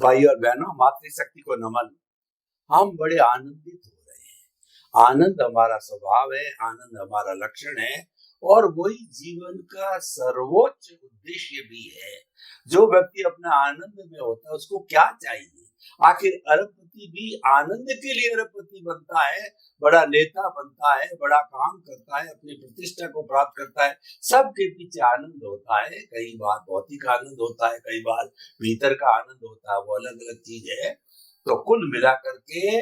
भाई और बहनों, मातृशक्ति को नमन। हम बड़े आनंदित हो रहे हैं। आनंद हमारा स्वभाव है, आनंद हमारा लक्षण है और वही जीवन का सर्वोच्च उद्देश्य भी है। जो व्यक्ति अपने आनंद में होता है उसको क्या चाहिए? आखिर अरबपति भी आनंद के लिए अरबपति बनता है, बड़ा नेता बनता है, बड़ा काम करता है, अपनी प्रतिष्ठा को प्राप्त करता है। सबके पीछे आनंद होता है। कई बार भौतिक आनंद होता है, कई बार भीतर का आनंद होता है, वो अलग अलग चीज है। तो कुल मिलाकर के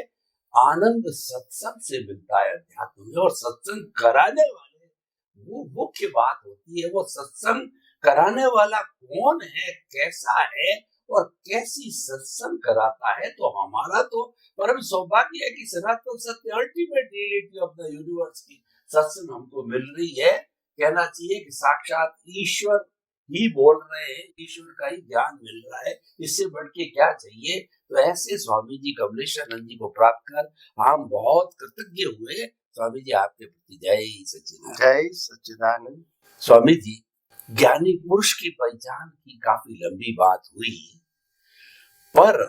आनंद सत्संग से मिलता है अध्यात्म में। और सत्संग कराने वाले वो मुख्य बात होती है। वो सत्संग कराने वाला कौन है, कैसा है और कैसी सत्संग कराता है? तो हमारा तो परम सौभाग्य है कि सनातन सत्य, ultimate reality of the universe की सत्संग हमको मिल रही है। कहना चाहिए कि साक्षात ईश्वर ही बोल रहे हैं, ईश्वर का ही ज्ञान मिल रहा है। इससे बढ़ के क्या चाहिए? तो ऐसे स्वामी जी कमलेशानंद जी को प्राप्त कर हम बहुत कृतज्ञ हुए। स्वामी जी आपके प्रति जय सच्चिदानंद। जय सच्चिदानंद। स्वामी जी, ज्ञानी पुरुष की पहचान की काफी लंबी बात हुई, पर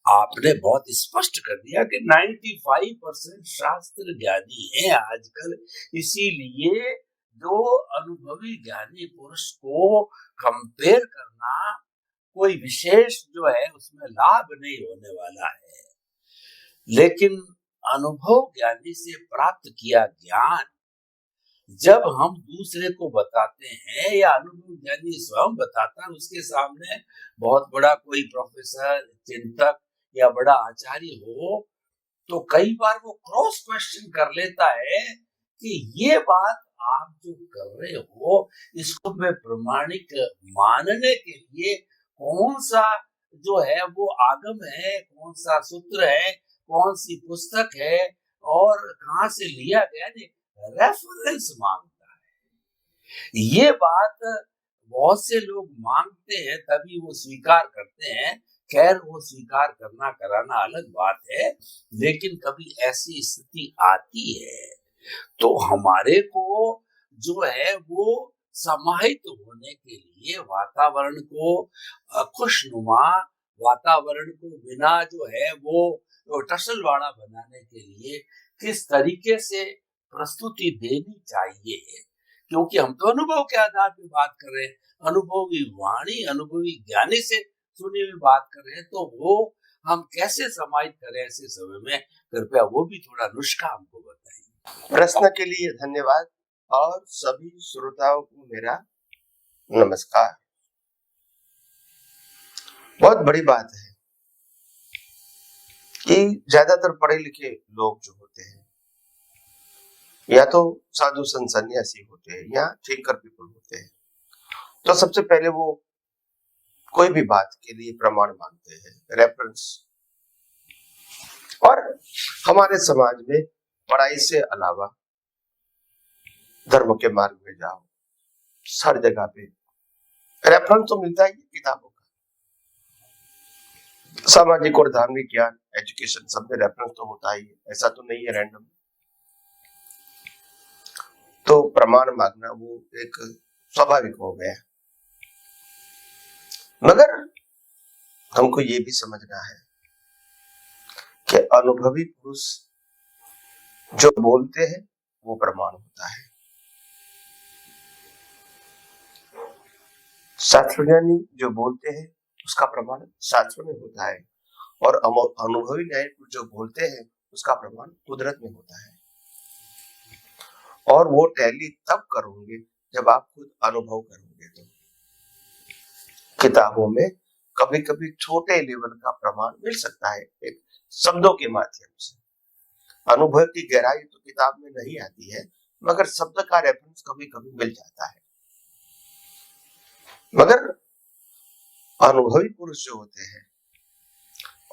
आपने बहुत स्पष्ट कर दिया कि 95% शास्त्र ज्ञानी है आजकल। इसीलिए जो अनुभवी ज्ञानी पुरुष को कंपेयर करना कोई विशेष जो है उसमें लाभ नहीं होने वाला है। लेकिन अनुभव ज्ञानी से प्राप्त किया ज्ञान जब हम दूसरे को बताते हैं या अनुभव ज्ञानी स्वयं बताता है, उसके सामने बहुत बड़ा कोई प्रोफेसर, चिंतक या बड़ा आचार्य हो, तो कई बार वो क्रॉस क्वेश्चन कर लेता है कि ये बात आप जो कर रहे हो इसको मैं प्रमाणिक मानने के लिए कौन सा जो है वो आगम है, कौन सा सूत्र है, कौन सी पुस्तक है और कहाँ से लिया गया, रेफरेंस मांगता है। ये बात बहुत से लोग मांगते हैं तभी वो स्वीकार करते हैं। खैर, वो स्वीकार करना कराना अलग बात है, लेकिन कभी ऐसी स्थिति आती है तो हमारे को जो है वो समाहित होने के लिए वातावरण को खुशनुमा, वातावरण को बिना जो है वो टसलवाड़ा बनाने के लिए किस तरीके से प्रस्तुति देनी चाहिए। क्योंकि हम तो अनुभव के आधार पर बात कर रहे हैं, अनुभवी वाणी, अनुभवी ज्ञानी से सुनी हुई बात कर रहे हैं, तो वो हम कैसे समाहित करें ऐसे समय में? कृपया वो भी थोड़ा नुस्खा हमको बताइए। प्रश्न के लिए धन्यवाद और सभी श्रोताओं को मेरा नमस्कार। बहुत बड़ी बात है कि ज्यादातर पढ़े लिखे लोग जो होते हैं या तो साधु संत सन्यासी होते हैं या थिंकर पीपल होते हैं, तो सबसे पहले वो कोई भी बात के लिए प्रमाण मांगते हैं, रेफरेंस। और हमारे समाज में पढ़ाई से अलावा धर्म के मार्ग में जाओ, हर जगह पे रेफरेंस तो मिलता ही किताबों का। सामाजिक और धार्मिक ज्ञान, एजुकेशन, सब में रेफरेंस तो होता ही है, ऐसा तो नहीं है रैंडम। तो प्रमाण मांगना वो एक स्वाभाविक हो गया। मगर हमको ये भी समझना है कि अनुभवी पुरुष जो बोलते हैं वो प्रमाण होता है। शास्त्र ज्ञानी जो बोलते हैं उसका प्रमाण शास्त्र में होता है और अनुभवी न्याय जो बोलते हैं उसका प्रमाण कुदरत में होता है। और वो टैली तब करोगे जब आप खुद अनुभव करोगे। तो किताबों में कभी कभी छोटे लेवल का प्रमाण मिल सकता है, एक शब्दों के माध्यम से। अनुभव की गहराई तो किताब में नहीं आती है, मगर शब्द का रेफरेंस कभी कभी मिल जाता है। मगर अनुभवी पुरुष जो होते हैं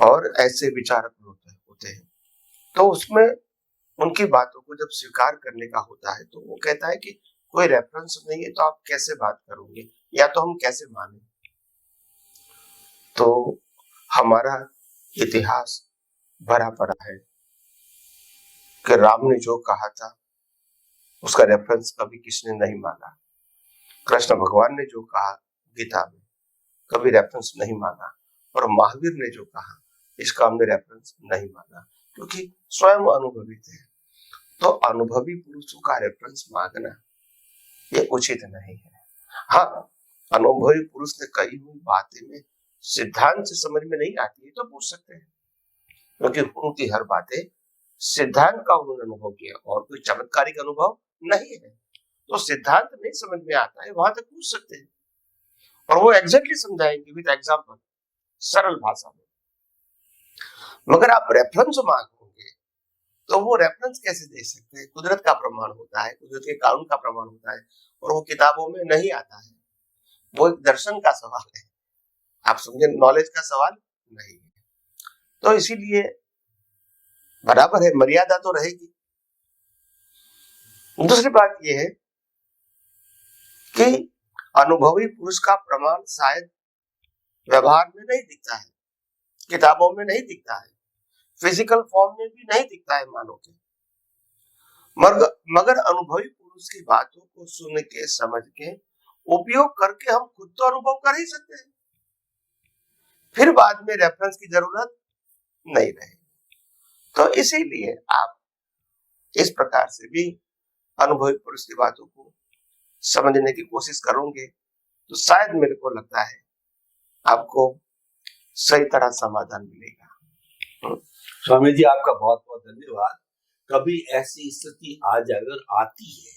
और ऐसे विचारक होते हैं, तो उसमें उनकी बातों को जब स्वीकार करने का होता है तो वो कहता है कि कोई रेफरेंस नहीं है तो आप कैसे बात करोगे या तो हम कैसे माने। तो हमारा इतिहास भरा पड़ा है कि राम ने जो कहा था उसका रेफरेंस कभी किसने नहीं मांगा। कृष्ण भगवान ने जो कहा गीता में कभी रेफरेंस नहीं मांगा। और महावीर ने जो कहा इसका हमने रेफरेंस नहीं माना, क्योंकि स्वयं अनुभवी थे। तो अनुभवी पुरुषों का रेफरेंस मांगना ये उचित नहीं है। हाँ, अनुभवी पुरुष ने कही हुई बातें में सिद्धांत से समझ में नहीं आती है तो पूछ सकते हैं, क्योंकि उनकी हर बातें सिद्धांत का उन्होंने अनुभव किया और कोई चमत्कारिक अनुभव नहीं है। तो सिद्धांत नहीं समझ में आता है वहां तक पूछ सकते हैं और वो एग्जैक्टली समझाएंगे विद एग्जांपल, सरल भाषा में। मगर आप रेफरेंस मांगोगे तो वो रेफरेंस कैसे दे सकते हैं? कुदरत का प्रमाण होता है, कुदरत के कानून का प्रमाण होता है और वो किताबों में नहीं आता है। वो एक दर्शन का सवाल है, आप समझे, नॉलेज का सवाल नहीं है। तो इसीलिए बराबर है, मर्यादा तो रहेगी। दूसरी बात यह है कि अनुभवी पुरुष का प्रमाण शायद व्यवहार में नहीं दिखता है, किताबों में नहीं दिखता है, फिजिकल फॉर्म में भी नहीं दिखता है मानो के, मगर अनुभवी पुरुष की बातों को सुन के समझ के उपयोग करके हम खुद तो अनुभव कर ही सकते हैं, फिर बाद में रेफरेंस की जरूरत नहीं रहेगी। तो इसीलिए आप इस प्रकार से भी अनुभवी पुरुष की बातों को समझने की कोशिश करोगे तो शायद मेरे को लगता है आपको सही तरह समाधान मिलेगा। स्वामी जी, आपका बहुत बहुत धन्यवाद। कभी ऐसी स्थिति आज अगर आती है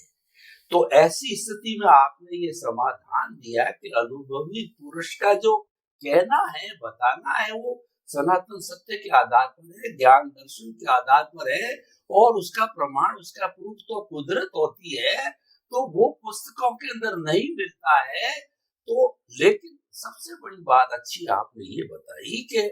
तो ऐसी स्थिति में आपने ये समाधान दिया कि अनुभवी पुरुष का जो कहना है, बताना है, वो सनातन सत्य के आधार पर है, ज्ञान दर्शन के आधार पर है और उसका प्रमाण, उसका प्रूफ तो कुदरत होती है। तो वो पुस्तकों के अंदर नहीं मिलता है। तो लेकिन सबसे बड़ी बात अच्छी आपने ये बताई कि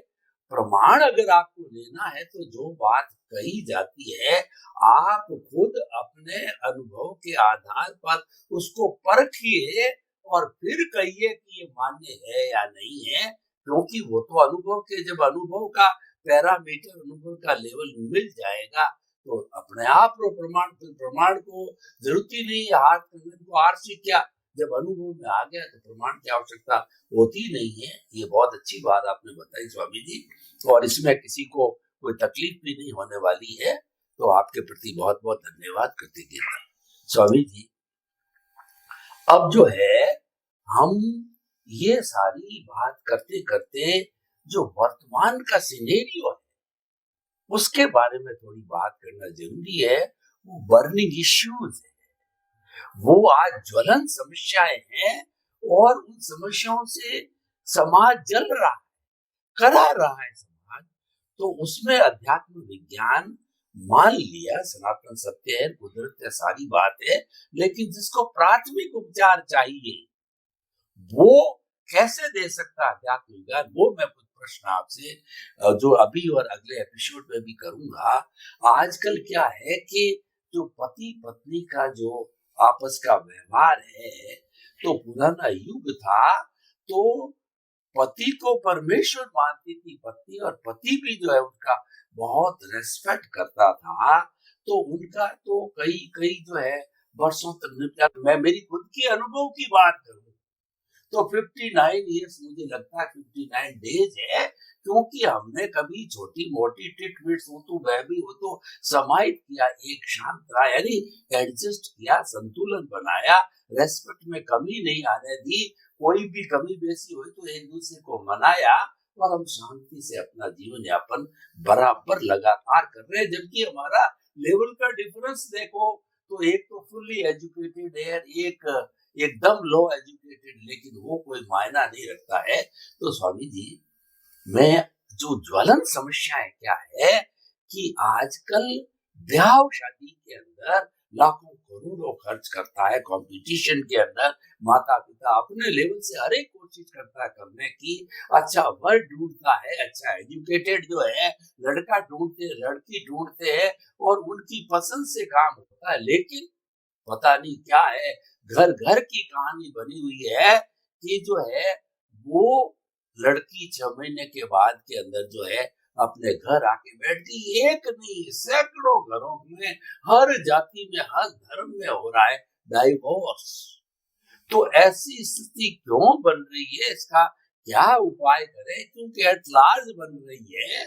प्रमाण अगर आपको लेना है तो जो बात कही जाती है आप खुद अपने अनुभव के आधार पर उसको परखिए और फिर कहिए कि ये मान्य है या नहीं है, क्योंकि वो तो अनुभव के, जब अनुभव का पैरामीटर, अनुभव का लेवल मिल जाएगा तो अपने आप वो प्रमाण को जरूरत ही नहीं है। हाथ कंगन को हार से क्या, जब अनुभव में आ गया तो प्रमाण की आवश्यकता होती नहीं है। ये बहुत अच्छी बात आपने बताई स्वामी जी, और इसमें किसी को कोई तकलीफ भी नहीं होने वाली है। तो आपके प्रति बहुत बहुत धन्यवाद, कृतज्ञता। स्वामी जी, अब जो है हम ये सारी बात करते करते जो वर्तमान का सिनेरियो है उसके बारे में थोड़ी बात करना जरूरी है। वो बर्निंग इश्यूज है, वो आज ज्वलन समस्याएं हैं और उन समस्याओं से समाज जल रहा है, करा रहा है समाज। तो उसमें अध्यात्म विज्ञान मान लिया सनातन सत्य है, कुदरत है, सारी बात है, लेकिन जिसको प्राथमिक उपचार चाहिए वो कैसे दे सकता है अध्यात्म विज्ञान, वो मैं कुछ प्रश्न आपसे जो अभी और अगले एपिसोड में भी करूंगा। आजकल क्या है कि जो पति पत्नी का जो आपस का व्यवहार है, तो पुराना युग था तो पति को परमेश्वर मानती थी पत्नी, और पति भी जो है उनका बहुत रेस्पेक्ट करता था। तो उनका तो कई जो है वर्षों तक निपटा। मैं मेरी खुद की अनुभव की बात करूं तो 59 ईयर्स मुझे लगता है 59 डेज है, क्योंकि हमने कभी छोटी मोटी ट्रीटमेंट्स हो तो वह भी हो तो समाहित किया, एक शांत रहा, यानी एडजस्ट किया, संतुलन बनाया, रेस्पेक्ट में कमी नहीं आने दी। कोई भी कमी बेसी हुई तो एक दूसरे को मनाया और हम शांति से अपना जीवन यापन बराबर लगातार कर रहे हैं। जबकि हमारा लेवल का डिफरेंस देखो तो एक तो फुल्ली एजुकेटेड है, एक एकदम लो एजुकेटेड, लेकिन वो कोई मायना नहीं रखता है। तो स्वामी जी, मैं जो ज्वलन समस्या है क्या है कि आजकल ब्याह शादी के अंदर लाखों करोड़ों खर्च करता है, कंपटीशन के अंदर माता पिता अपने लेवल से हर एक कोशिश करता है करने की, अच्छा वर्ड ढूंढता है, अच्छा एजुकेटेड जो है लड़का ढूंढते हैं, लड़की ढूंढते हैं और उनकी पसंद से काम होता है। लेकिन पता नहीं क्या है, घर घर की कहानी बनी हुई है कि जो है वो लड़की 6 महीने के बाद के अंदर जो है अपने घर आके बैठती, एक नहीं सैकड़ों घरों में, हर जाति में, हर धर्म में हो रहा है डाइवोर्स। तो ऐसी स्थिति क्यों बन रही है, इसका क्या उपाय करें, क्योंकि एट लार्ज बन रही है।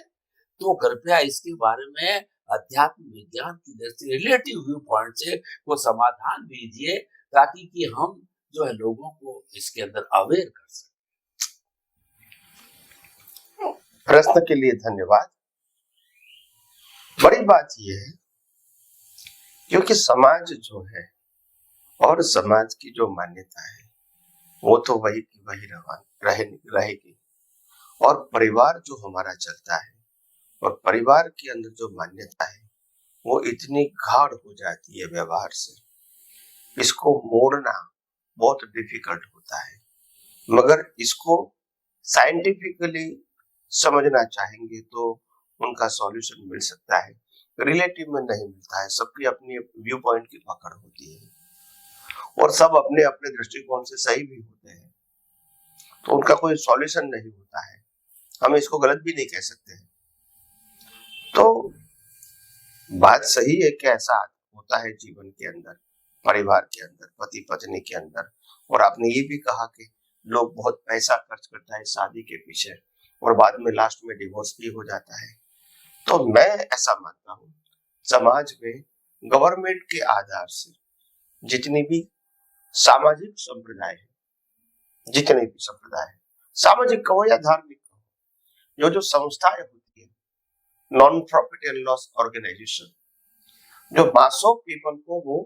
तो कृपया इसके बारे में अध्यात्म विज्ञान की दृष्टि, रिलेटिव व्यू पॉइंट से वो समाधान दीजिए, ताकि कि हम जो है लोगों को इसके अंदर अवेयर कर सकें। प्रश्न के लिए धन्यवाद। बड़ी बात यह है, क्योंकि समाज जो है और समाज की जो मान्यता है वो तो वही की वही रहेगी, और परिवार जो हमारा चलता है और परिवार के अंदर जो मान्यता है वो इतनी गाढ़ हो जाती है व्यवहार से, इसको मोड़ना बहुत डिफिकल्ट होता है। मगर इसको साइंटिफिकली समझना चाहेंगे तो उनका सॉल्यूशन मिल सकता है, रिलेटिव में नहीं मिलता है। सबकी अपनी व्यू पॉइंट की पकड़ होती है और सब अपने अपने दृष्टिकोण से सही भी होते हैं, तो उनका कोई सॉल्यूशन नहीं होता है। हम इसको गलत भी नहीं कह सकते हैं। तो बात सही है कि ऐसा होता है जीवन के अंदर, परिवार के अंदर, पति पत्नी के अंदर। और आपने ये भी कहा कि लोग बहुत पैसा खर्च करता है शादी के पीछे और बाद में लास्ट में डिवोर्स भी हो जाता है। तो मैं ऐसा मानता हूँ, समाज में गवर्नमेंट के आधार से जितनी भी सामाजिक संप्रदाय है, जितने भी संप्रदाय है, सामाजिक कहो या धार्मिक कहो, जो संस्थाएं होती है, non profit and loss organisation, जो मास ऑफ पीपल को वो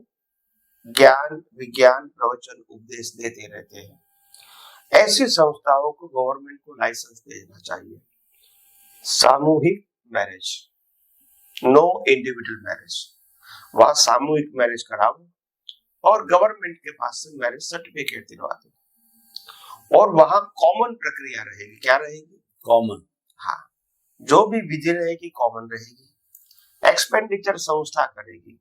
ज्ञान, विज्ञान, प्रवचन, उपदेश देते रहते हैं, ऐसी संस्थाओं को गवर्नमेंट को लाइसेंस देना चाहिए। सामूहिक मैरिज, नो इंडिविजुअल मैरिज, वहां सामूहिक मैरिज कराओ और गवर्नमेंट के पास से मैरिज सर्टिफिकेट दिलवा दो, और वहां कॉमन प्रक्रिया रहेगी। क्या रहेगी? कॉमन। हाँ, जो भी विधि रहेगी कॉमन रहेगी, एक्सपेंडिचर संस्था करेगी।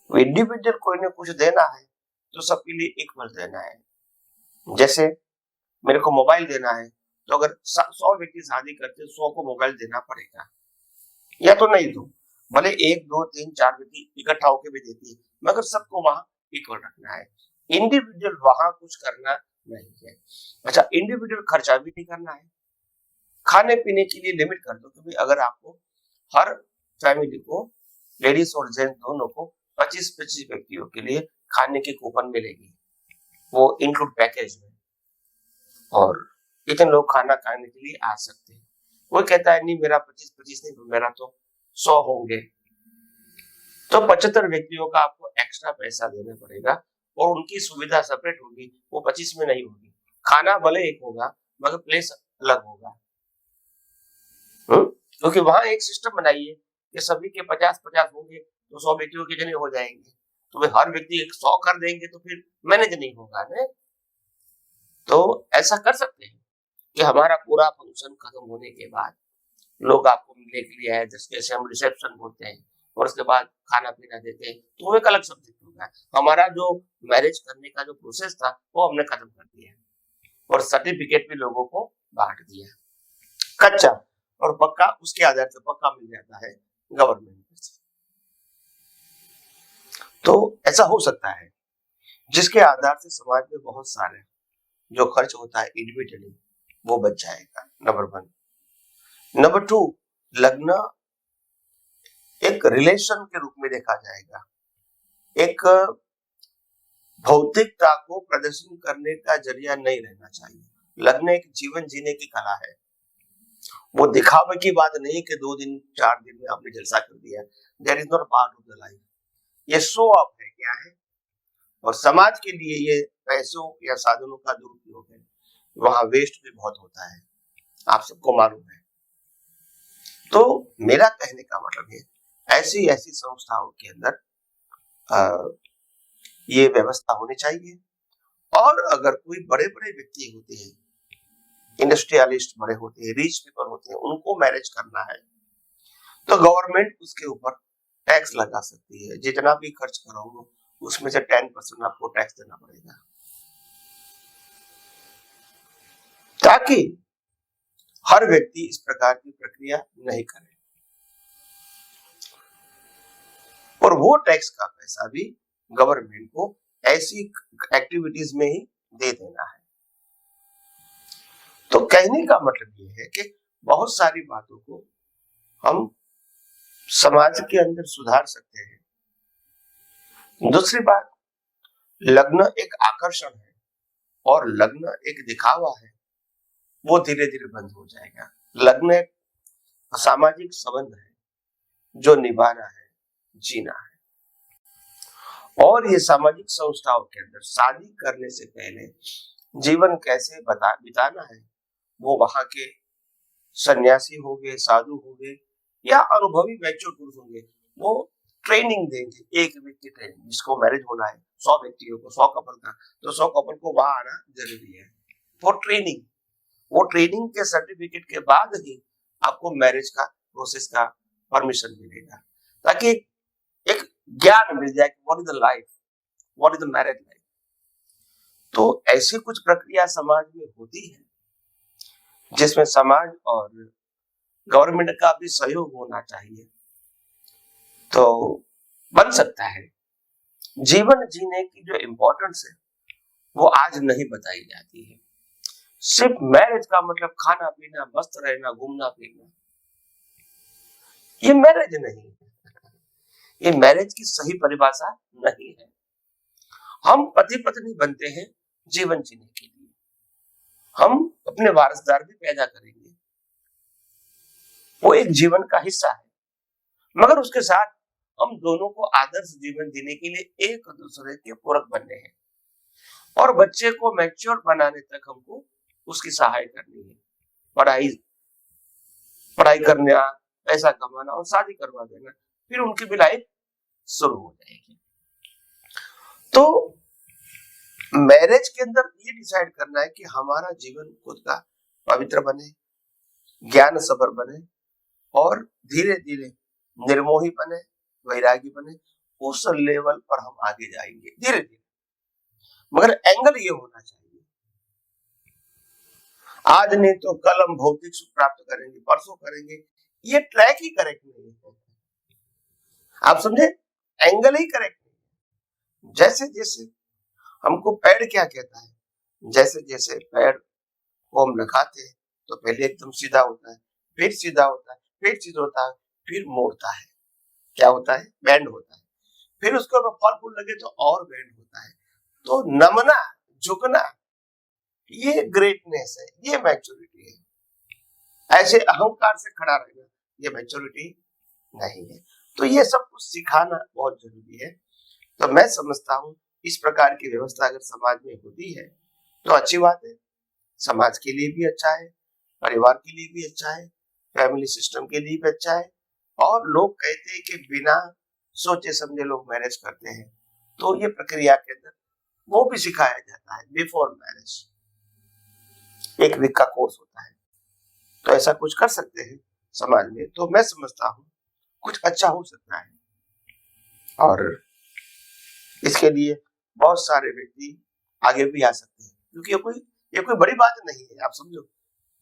इंडिविजुअल कोई ने कुछ देना है तो सबके लिए इक्वल देना है। जैसे मेरे को मोबाइल देना है तो अगर 100 व्यक्ति शादी करते 100 को मोबाइल देना पड़ेगा, या तो नहीं दो, भले 1 2 3 4 व्यक्ति इकट्ठा होकर भी देती है, मगर सबको वहां इक्वल रखना है। इंडिविजुअल वहां कुछ करना नहीं है। अच्छा, इंडिविजुअल खर्चा भी नहीं करना है। खाने पीने के लिए लिमिट कर दो, क्योंकि अगर आपको हर फैमिली को, लेडीज और जेंट्स दोनों को 25-25 व्यक्तियों के लिए खाने की कूपन मिलेगी, वो इंक्लूड पैकेज में, और इतने लोग खाना खाने के लिए आ सकते हैं। वो कहता है नहीं मेरा 25-25 नहीं, मेरा तो 100 होंगे, तो 75 व्यक्तियों का आपको एक्स्ट्रा पैसा देना पड़ेगा और उनकी सुविधा सेपरेट होगी, वो 25 में नहीं होगी। खाना भले एक होगा मगर प्लेस अलग होगा, क्योंकि वहां एक सिस्टम बनाइए कि सभी के 50-50 होंगे तो 100 व्यक्तियों के जने हो जाएंगे, तो वे हर व्यक्ति 100 कर देंगे तो फिर मैनेज नहीं होगा ना। तो ऐसा कर सकते हैं कि हमारा पूरा फंक्शन खत्म होने के बाद लोग आपको मिलने के लिए आए, जैसे हम रिसेप्शन बोलते हैं, और उसके बाद खाना पीना देते हैं, तो वो एक अलग सब्जेक्ट होगा। हमारा जो मैरिज करने का जो प्रोसेस था वो हमने खत्म कर दिया और सर्टिफिकेट भी लोगों को बांट दिया। कच्चा और पक्का उसके आधार से पक्का मिल जाता है गवर्नमेंट से। तो ऐसा हो सकता है जिसके आधार से समाज में बहुत सारे जो खर्च होता है इंडिविजुअली वो बच जाएगा, नंबर 1। नंबर 2, लग्न एक रिलेशन के रूप में देखा जाएगा, एक भौतिकता को प्रदर्शन करने का जरिया नहीं रहना चाहिए। लग्न एक जीवन जीने की कला है, वो दिखावे की बात नहीं कि 2 दिन 4 दिन में आपने जलसा कर दिया। There is not part of the life, ये शो ऑफ है। क्या है? और समाज के लिए ये पैसों या साधनों का दुरुपयोग है, वहां वेस्ट भी बहुत होता है, आप सबको मालूम है। तो मेरा कहने का मतलब है ऐसी संस्थाओं के अंदर ये व्यवस्था होनी चाहिए। और अगर कोई बड़े बड़े व्यक्ति होते हैं, इंडस्ट्रियलिस्ट बड़े होते हैं, रिच पीपल होते हैं, उनको मैनेज करना है तो गवर्नमेंट उसके ऊपर टैक्स लगा सकती है। जितना भी खर्च करोगे उसमें से 10% आपको टैक्स देना पड़ेगा, ताकि हर व्यक्ति इस प्रकार की प्रक्रिया नहीं करे, और वो टैक्स का पैसा भी गवर्नमेंट को ऐसी एक्टिविटीज में ही दे देना है। तो कहने का मतलब ये है कि बहुत सारी बातों को हम समाज के अंदर सुधार सकते हैं। दूसरी बात, लग्न एक आकर्षण है और लग्न एक दिखावा है, वो धीरे धीरे बंद हो जाएगा। लग्न एक सामाजिक संबंध है जो निभाना है, जीना है। और ये सामाजिक संस्थाओं के अंदर शादी करने से पहले जीवन कैसे बिताना है, वो वहां के सन्यासी होंगे, साधु होंगे या अनुभवी मैच्योर पुरुष होंगे, वो ट्रेनिंग देंगे। एक व्यक्ति ट्रेनिंग, जिसको मैरिज होना है 100 व्यक्तियों को, 100 कपल का, तो 100 कपल को वहां आना जरूरी है। वो ट्रेनिंग के सर्टिफिकेट के बाद ही आपको मैरिज का प्रोसेस का परमिशन मिलेगा, ताकि एक ज्ञान मिल जाए कि what is the life, what is the marriage life. तो ऐसी कुछ प्रक्रिया समाज में होती है जिसमें समाज और गवर्नमेंट का भी सहयोग होना चाहिए, तो बन सकता है। जीवन जीने की जो इम्पोर्टेंस है वो आज नहीं बताई जाती है। सिर्फ मैरिज का मतलब खाना पीना, मस्त रहना, घूमना फिरना, ये मैरिज नहीं है। ये मैरिज की सही परिभाषा नहीं है। हम पति पत्नी बनते हैं जीवन जीने के लिए, हम अपने वारसदार भी पैदा करेंगे, वो एक जीवन का हिस्सा है, मगर उसके साथ हम दोनों को आदर्श जीवन जीने के लिए एक दूसरे के पूरक बनने हैं और बच्चे को मैच्योर बनाने तक हमको उसकी सहायता करनी है। पढ़ाई करना, पैसा कमाना और शादी करवा देना, फिर उनकी भी लाइफ शुरू हो जाएगी। तो मैरिज के अंदर ये डिसाइड करना है कि हमारा जीवन खुद का पवित्र बने, ज्ञान सबर बने और धीरे धीरे निर्मोही बने, वैरागी बने। उस लेवल पर हम आगे जाएंगे धीरे धीरे, मगर एंगल ये होना चाहिए, आज नहीं तो कल हम भौतिक सुख प्राप्त करेंगे, परसों करेंगे, ये ट्रैक ही करेक्ट नहीं है। आप समझे, एंगल ही करेक्ट नहीं है। जैसे जैसे हमको पेड़ क्या कहता है, जैसे जैसे पेड़ को हम लगाते हैं तो पहले एकदम सीधा होता है, फिर सीधा होता है, फिर सीधा होता है, फिर मोड़ता है, क्या होता है, बैंड होता है, फिर उसके ऊपर फल फूल लगे तो और बैंड होता है। तो नमना, झुकना, ये ग्रेटनेस है, ये मैच्योरिटी है। ऐसे अहंकार से खड़ा रहना, ये मैच्योरिटी नहीं है। तो ये सब कुछ सिखाना बहुत जरूरी है। तो मैं समझता हूँ इस प्रकार की व्यवस्था अगर समाज में होती है तो अच्छी बात है, समाज के लिए भी अच्छा है, परिवार के लिए भी अच्छा है, फैमिली सिस्टम के लिए भी अच्छा है। और लोग कहते हैं कि बिना सोचे समझे लोग मैरिज करते हैं, तो ये प्रक्रिया के अंदर वो भी सिखाया जाता है। बिफोर मैरिज एक वीक का कोर्स होता है, तो ऐसा कुछ कर सकते हैं समाज में, तो मैं समझता हूँ कुछ अच्छा हो सकता है। और इसके लिए बहुत सारे व्यक्ति आगे भी आ सकते हैं, क्योंकि ये कोई बड़ी बात नहीं है। आप समझो,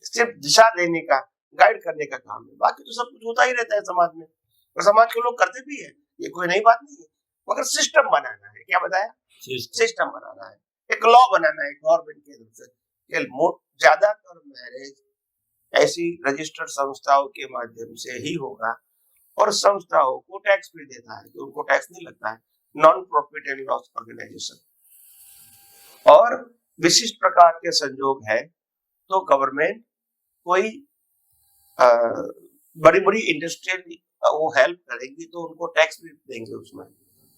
सिर्फ दिशा देने का, गाइड करने का काम है, बाकी तो सब कुछ होता ही रहता है समाज में, और समाज के लोग करते भी है, ये कोई नई बात नहीं है। मगर सिस्टम बनाना है, क्या बताया, सिस्टम बनाना है, एक लॉ बनाना है गवर्नमेंट की तरफ से। ज्यादातर मैरिज ऐसी रजिस्टर्ड संस्थाओं के माध्यम से ही होगा, और संस्थाओं को टैक्स भी देता है, तो उनको टैक्स नहीं लगता है, non profit and loss organisation. और विशिष्ट प्रकार के संजोग है तो गवर्नमेंट कोई बड़ी बड़ी इंडस्ट्रियल वो हेल्प करेगी, तो उनको टैक्स भी देंगे, उसमें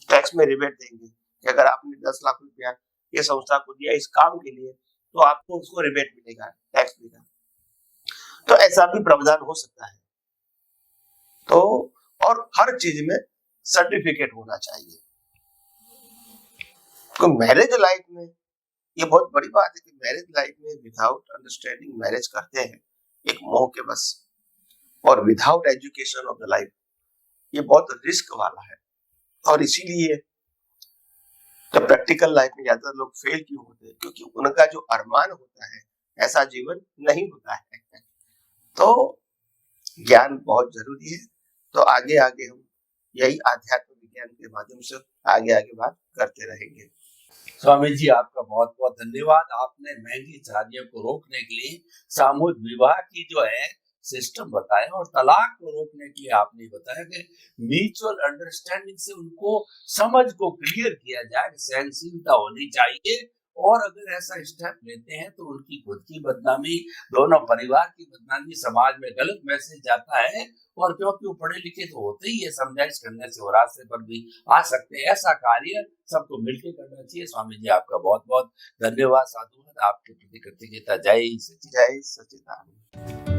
टैक्स में रिबेट देंगे कि अगर आपने 10 लाख रुपया ये संस्था को दिया इस काम के लिए, तो आपको उसको रिबेट मिलेगा, टैक्स मिलेगा। तो ऐसा भी प्रावधान हो सकता है। तो और हर चीज में सर्टिफिकेट होना चाहिए। तो मैरिज लाइफ में ये बहुत बड़ी बात है कि मैरिज लाइफ में विदाउट अंडरस्टैंडिंग मैरिज करते हैं एक मोह के बस, और without education of the life, ये बहुत रिस्क वाला है। और इसीलिए तो प्रैक्टिकल लाइफ में ज्यादा लोग फेल क्यों होते हैं, क्योंकि उनका जो अरमान होता है ऐसा जीवन नहीं होता है। तो ज्ञान बहुत जरूरी है। तो आगे आगे हम यही आध्यात्म विज्ञान के माध्यम से आगे आगे बात करते रहेंगे। स्वामी जी आपका बहुत बहुत धन्यवाद। आपने महंगी शादियों को रोकने के लिए सामूहिक विवाह की जो है सिस्टम बताया, और तलाक को रोकने के लिए आपने बताया कि म्यूचुअल अंडरस्टैंडिंग से उनको समझ को क्लियर किया जाए, सहनशीलता होनी चाहिए। और अगर ऐसा स्टेप लेते हैं तो उनकी खुद की बदनामी, दोनों परिवार की बदनामी, समाज में गलत मैसेज जाता है। और क्योंकि वो पढ़े लिखे तो होते ही है, समझाइश करने से वो रास्ते पर भी आ सकते हैं। ऐसा कार्य सबको मिलकर करना चाहिए। स्वामी जी आपका बहुत बहुत धन्यवाद, साधुवाद। आपके प्रति कृतज्ञता। जय सच्चिदानंद। जय सच्चिदानंद।